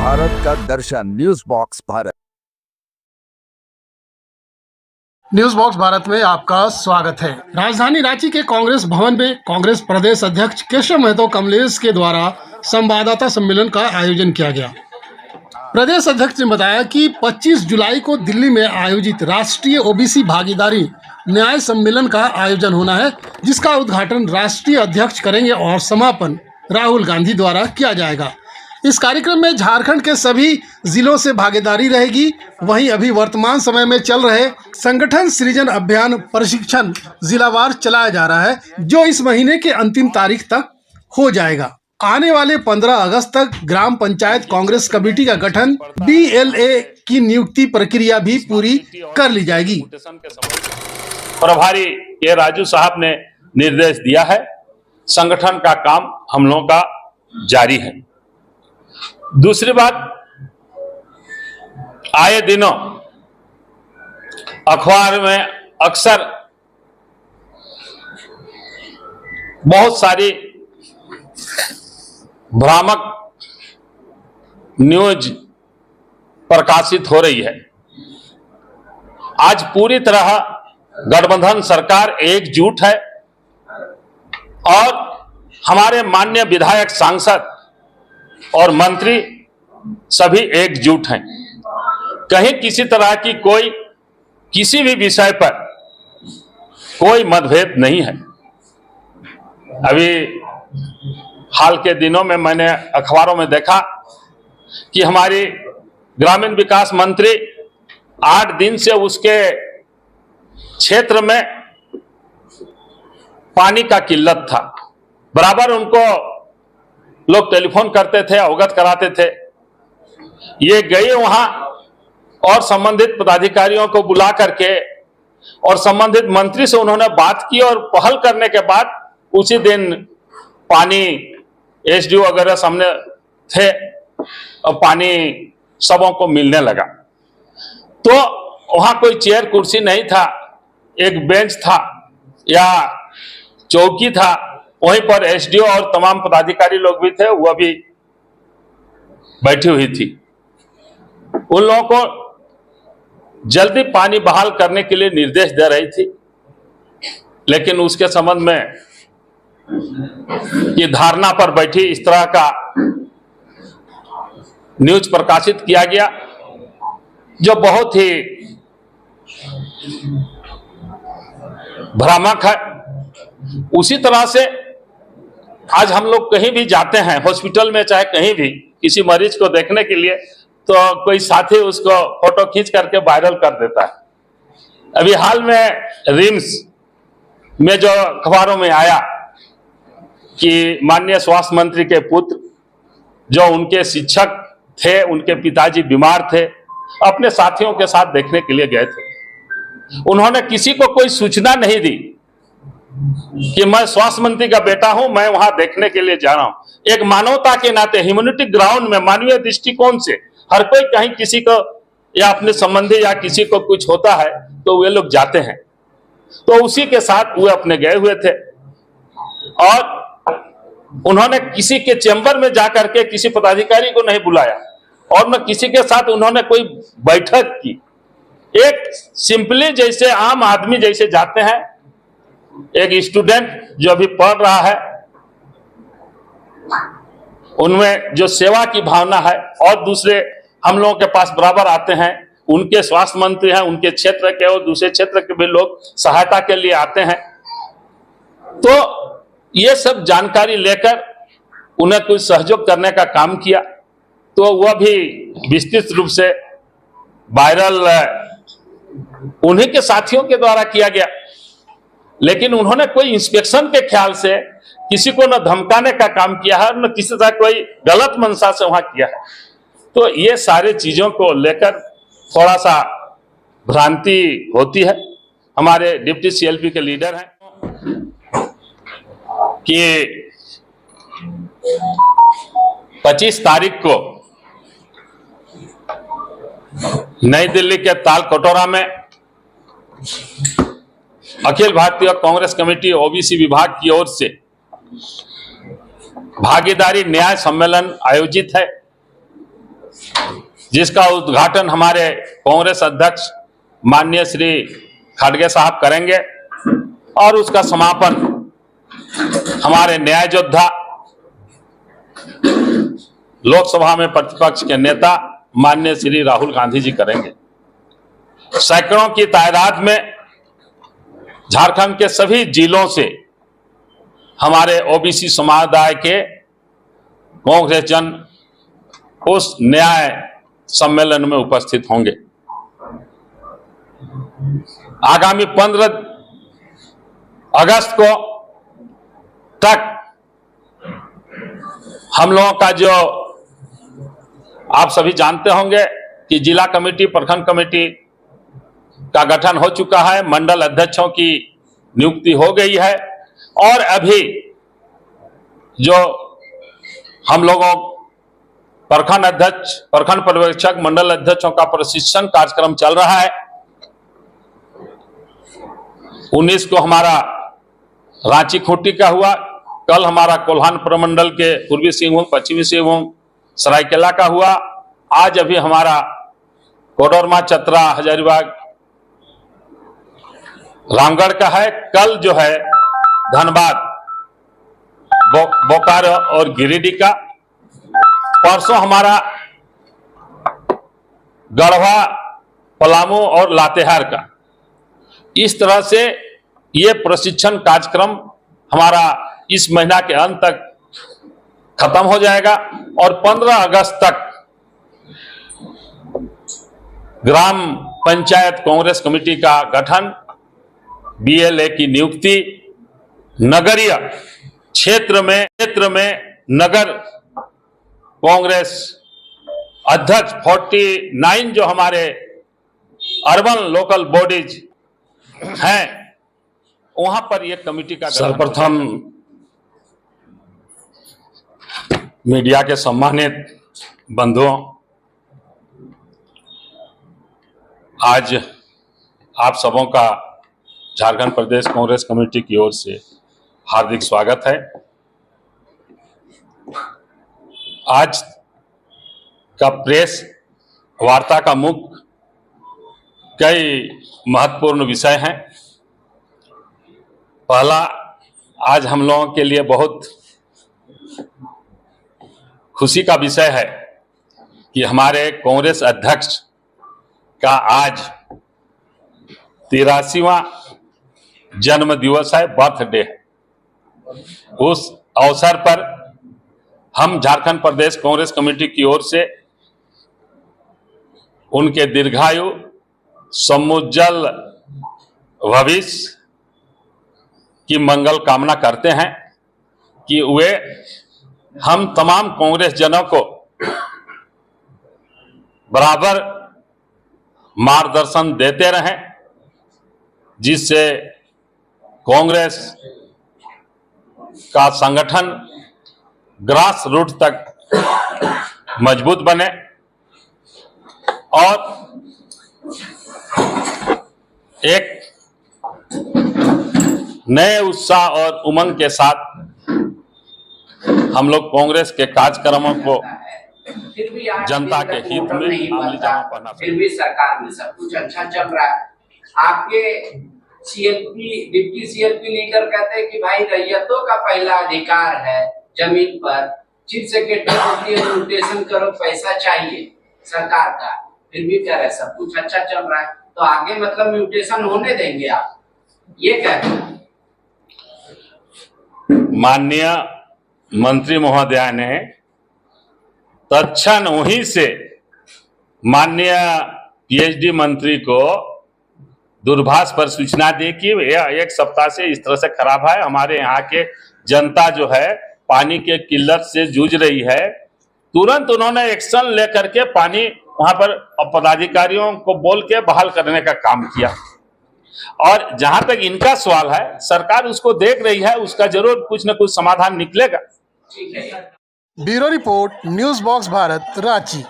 भारत का दर्शन news box Bharat. News box Bharat में आपका स्वागत है। राजधानी रांची के कांग्रेस भवन में कांग्रेस प्रदेश अध्यक्ष केशव महतो कमलेश के द्वारा संवाददाता सम्मेलन का आयोजन किया गया। प्रदेश अध्यक्ष ने बताया कि 25 जुलाई को दिल्ली में आयोजित राष्ट्रीय ओबीसी भागीदारी न्याय सम्मेलन का आयोजन होना है, जिसका उद्घाटन राष्ट्रीय अध्यक्ष करेंगे और समापन राहुल गांधी द्वारा किया जाएगा। इस कार्यक्रम में झारखंड के सभी जिलों से भागीदारी रहेगी। वहीं अभी वर्तमान समय में चल रहे संगठन सृजन अभियान प्रशिक्षण जिलावार चलाया जा रहा है, जो इस महीने के अंतिम तारीख तक हो जाएगा। आने वाले 15 अगस्त तक ग्राम पंचायत कांग्रेस कमेटी का गठन, BLA की नियुक्ति प्रक्रिया भी पूरी कर ली जाएगी। प्रभारी ये राजू साहब ने निर्देश दिया है। संगठन का काम हम लोगों का जारी है। दूसरी बात, आए दिनों अखबार में अक्सर बहुत सारी भ्रामक न्यूज प्रकाशित हो रही है। आज पूरी तरह गठबंधन सरकार एकजुट है और हमारे माननीय विधायक, सांसद और मंत्री सभी एकजुट हैं। कहीं किसी तरह की कोई किसी भी विषय पर कोई मतभेद नहीं है। अभी हाल के दिनों में मैंने अखबारों में देखा कि हमारी ग्रामीण विकास मंत्री 8 दिन से उसके क्षेत्र में पानी का किल्लत था। बराबर उनको लोग टेलीफोन करते थे, अवगत कराते थे। ये गए वहां और संबंधित पदाधिकारियों को बुला करके और संबंधित मंत्री से उन्होंने बात की और पहल करने के बाद उसी दिन पानी SDO वगैरह सामने थे और पानी सबों को मिलने लगा। तो वहां कोई चेयर कुर्सी नहीं था, एक बेंच था या चौकी था, वहीं पर SDO और तमाम पदाधिकारी लोग भी थे, वह भी बैठी हुई थी। उन लोगों को जल्दी पानी बहाल करने के लिए निर्देश दे रही थी, लेकिन उसके संबंध में ये धारणा पर बैठी इस तरह का न्यूज प्रकाशित किया गया, जो बहुत ही भ्रामक है। उसी तरह से आज हम लोग कहीं भी जाते हैं, हॉस्पिटल में चाहे कहीं भी किसी मरीज को देखने के लिए, तो कोई साथी उसको फोटो खींच करके वायरल कर देता है। अभी हाल में रिम्स में जो अखबारों में आया कि माननीय स्वास्थ्य मंत्री के पुत्र, जो उनके शिक्षक थे, उनके पिताजी बीमार थे, अपने साथियों के साथ देखने के लिए गए थे। उन्होंने किसी को कोई सूचना नहीं दी कि मैं स्वास्थ्य मंत्री का बेटा हूं, मैं वहां देखने के लिए जा रहा हूं। एक मानवता के नाते, ह्यूमैनिटी ग्राउंड में, मानवीय दृष्टिकोण से हर कोई कहीं किसी को या अपने संबंधी या किसी को कुछ होता है तो वे लोग जाते हैं। तो उसी के साथ वे अपने गए हुए थे और उन्होंने किसी के चैम्बर में जाकर के किसी पदाधिकारी को नहीं बुलाया और न किसी के साथ उन्होंने कोई बैठक की। एक सिंपली जैसे आम आदमी जैसे जाते हैं, एक स्टूडेंट जो अभी पढ़ रहा है, उनमें जो सेवा की भावना है, और दूसरे हम लोगों के पास बराबर आते हैं, उनके स्वास्थ्य मंत्री हैं, उनके क्षेत्र के और दूसरे क्षेत्र के भी लोग सहायता के लिए आते हैं। तो ये सब जानकारी लेकर उन्हें कुछ सहयोग करने का काम किया, तो वह भी विस्तृत रूप से वायरल उन्हीं के साथियों के द्वारा किया गया। लेकिन उन्होंने कोई इंस्पेक्शन के ख्याल से किसी को न धमकाने का काम किया है, न किसी तरह कोई गलत मंशा से वहां किया है। तो ये सारे चीजों को लेकर थोड़ा सा भ्रांति होती है। हमारे डिप्टी CLP के लीडर हैं कि 25 तारीख को नई दिल्ली के ताल कटोरा में अखिल भारतीय कांग्रेस कमेटी OBC विभाग की ओर से भागीदारी न्याय सम्मेलन आयोजित है। जिसका उद्घाटन हमारे कांग्रेस अध्यक्ष माननीय श्री खड़गे साहब करेंगे और उसका समापन हमारे न्याय योद्धा लोकसभा में प्रतिपक्ष के नेता माननीय श्री राहुल गांधी जी करेंगे। सैकड़ों की तादाद में झारखंड के सभी जिलों से हमारे ओबीसी समुदाय के कांग्रेस जन उस न्याय सम्मेलन में उपस्थित होंगे। आगामी 15 अगस्त को तक हम लोगों का जो आप सभी जानते होंगे कि जिला कमेटी प्रखंड कमेटी का गठन हो चुका है, मंडल अध्यक्षों की नियुक्ति हो गई है और अभी जो हम लोगों प्रखंड अध्यक्ष प्रखंड पर्यवेक्षक मंडल अध्यक्षों का प्रशिक्षण कार्यक्रम चल रहा है। 19 को हमारा रांची खूंटी का हुआ, कल हमारा कोल्हान प्रमंडल के पूर्वी सिंहभूम पश्चिमी सिंहभूम सरायकेला का हुआ, आज अभी हमारा कोडरमा चतरा हजारीबाग रामगढ़ का है, कल जो है धनबाद बोकारो और गिरिडीह का, परसों हमारा गढ़वा पलामू और लातेहार का। इस तरह से ये प्रशिक्षण कार्यक्रम हमारा इस महीना के अंत तक खत्म हो जाएगा और 15 अगस्त तक ग्राम पंचायत कांग्रेस कमेटी का गठन, बीएलए की नियुक्ति, नगरीय क्षेत्र में नगर कांग्रेस अध्यक्ष 49 जो हमारे अर्बन लोकल बॉडीज हैं वहां पर यह कमेटी का सर्वप्रथम मीडिया के सम्मानित बंधुओं, आज आप सबों का झारखंड प्रदेश कांग्रेस कमेटी की ओर से हार्दिक स्वागत है। आज का प्रेस वार्ता का मुख्य कई महत्वपूर्ण विषय हैं। पहला, आज हम लोगों के लिए बहुत खुशी का विषय है कि हमारे कांग्रेस अध्यक्ष का आज 83वां जन्म दिवस है, बर्थडे है। उस अवसर पर हम झारखंड प्रदेश कांग्रेस कमेटी की ओर से उनके दीर्घायु, समुज्जल भविष्य की मंगल कामना करते हैं कि वे हम तमाम कांग्रेस जनों को बराबर मार्गदर्शन देते रहें, जिससे कांग्रेस का संगठन ग्रास रूट तक मजबूत बने और एक नए उत्साह और उमंग के साथ हम लोग कांग्रेस के कार्यक्रमों को जनता के हित में अमली जामा पहना। फिर भी सरकार में सब कुछ अच्छा चल रहा है। आपके सीएलपी डिप्टी सीएलपी लीडर कहते हैं कि भाई रैयतों का पहला अधिकार है जमीन पर, चीफ सेक्रेटरी होती है म्यूटेशन करो, पैसा चाहिए सरकार का, फिर भी कह रहे सब कुछ अच्छा चल रहा है, तो आगे मतलब म्यूटेशन होने देंगे आप, ये कहते हैं। माननीय मंत्री महोदय ने तत्क्षण वहीं से माननीय पीएचडी मंत्री को दूरभाष पर सूचना दी कि यह 1 सप्ताह से इस तरह से खराब है, हमारे यहाँ के जनता जो है पानी के किल्लत से जूझ रही है। तुरंत उन्होंने एक्शन लेकर के पानी वहां पर पदाधिकारियों को बोल के बहाल करने का काम किया और जहां तक इनका सवाल है, सरकार उसको देख रही है, उसका जरूर कुछ न कुछ समाधान निकलेगा। Bureau report, news box Bharat, Ranchi.